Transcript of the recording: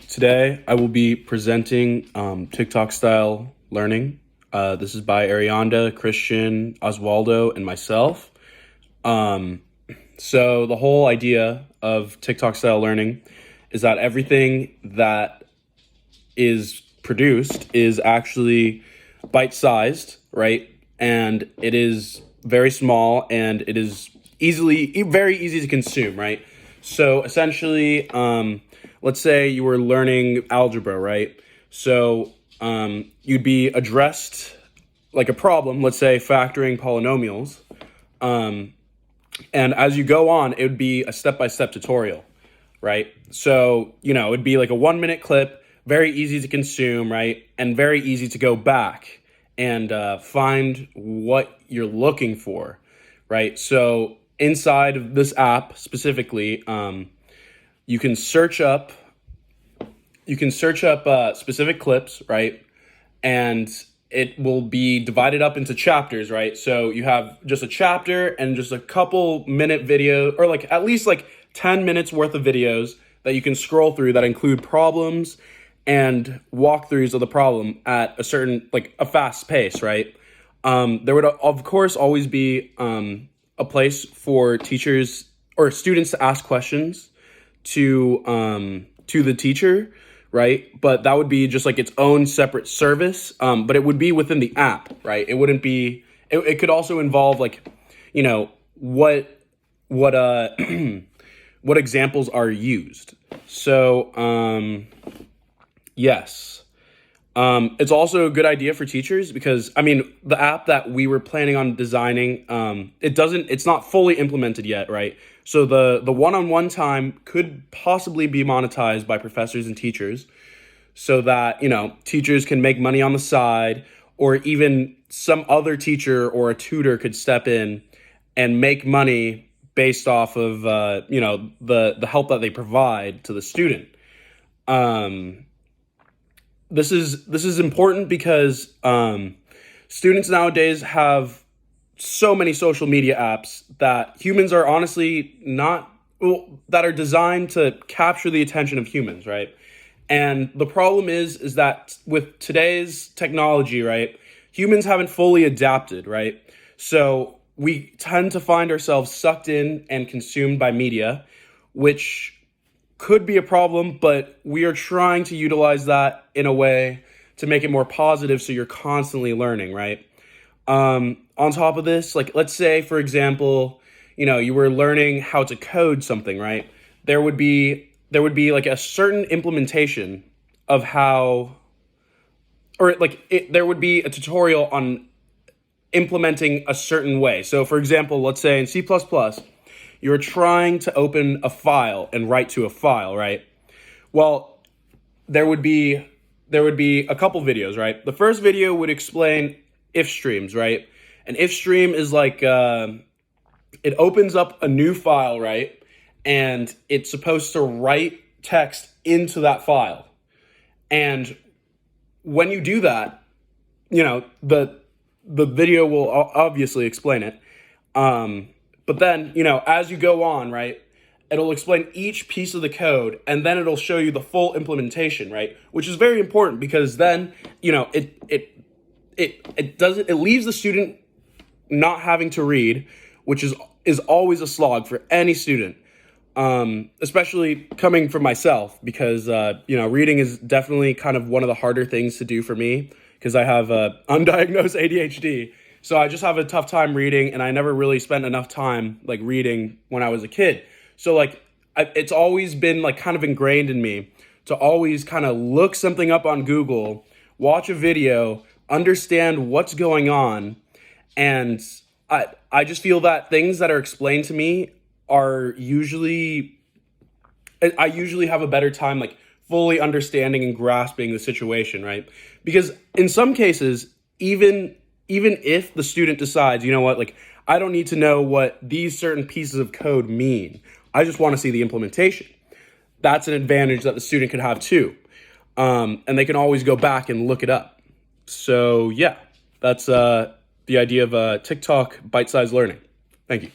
Today I will be presenting TikTok style learning. This is by Arianda, Christian, Oswaldo, and myself. So the whole idea of TikTok style learning is that everything that is produced is actually bite-sized, right? And it is very small and it is very easy to consume, right? So essentially, let's say you were learning algebra, right? So you'd be addressed like a problem, let's say factoring polynomials. And as you go on, it would be a step-by-step tutorial, right? So, it'd be like a 1-minute clip, very easy to consume, right? And very easy to go back and find what you're looking for, right? So inside of this app specifically, you can search up specific clips, right? And it will be divided up into chapters, right? So you have just a chapter and just a couple minute video, or like at least like 10 minutes worth of videos that you can scroll through that include problems and walkthroughs of the problem at a certain, like a fast pace, right? There would of course always be a place for teachers or students to ask questions to the teacher, right? But that would be just like its own separate service. But it would be within the app, right? It wouldn't be. It could also involve like, what what examples are used. So yes, it's also a good idea for teachers because the app that we were planning on designing, it's not fully implemented yet, right? So the one-on-one time could possibly be monetized by professors and teachers so that, teachers can make money on the side, or even some other teacher or a tutor could step in and make money based off of, the help that they provide to the student. This is important because students nowadays have so many social media apps that humans are honestly that are designed to capture the attention of humans, right? And the problem is that with today's technology, right, humans haven't fully adapted, right? So we tend to find ourselves sucked in and consumed by media, which could be a problem, but we are trying to utilize that in a way to make it more positive so you're constantly learning, right? On top of this, like let's say, for example, you were learning how to code something, right? There would be like a certain implementation of how, or there would be a tutorial on implementing a certain way. So for example, let's say in C++, you're trying to open a file and write to a file, right? Well, there would be a couple videos, right? The first video would explain if streams, right? An if stream is like, it opens up a new file, right? And it's supposed to write text into that file. And when you do that, the video will obviously explain it. But then, as you go on, right, it'll explain each piece of the code, and then it'll show you the full implementation, right? Which is very important because then, it leaves the student not having to read, which is always a slog for any student, especially coming from myself because, reading is definitely kind of one of the harder things to do for me because I have undiagnosed ADHD. So I just have a tough time reading, and I never really spent enough time reading when I was a kid. So it's always been kind of ingrained in me to always kind of look something up on Google, watch a video, understand what's going on. And I just feel that things that are explained to me I usually have a better time fully understanding and grasping the situation, right? Because in some cases, even if the student decides, I don't need to know what these certain pieces of code mean, I just want to see the implementation. That's an advantage that the student could have too. And they can always go back and look it up. So yeah, that's the idea of TikTok bite-sized learning. Thank you.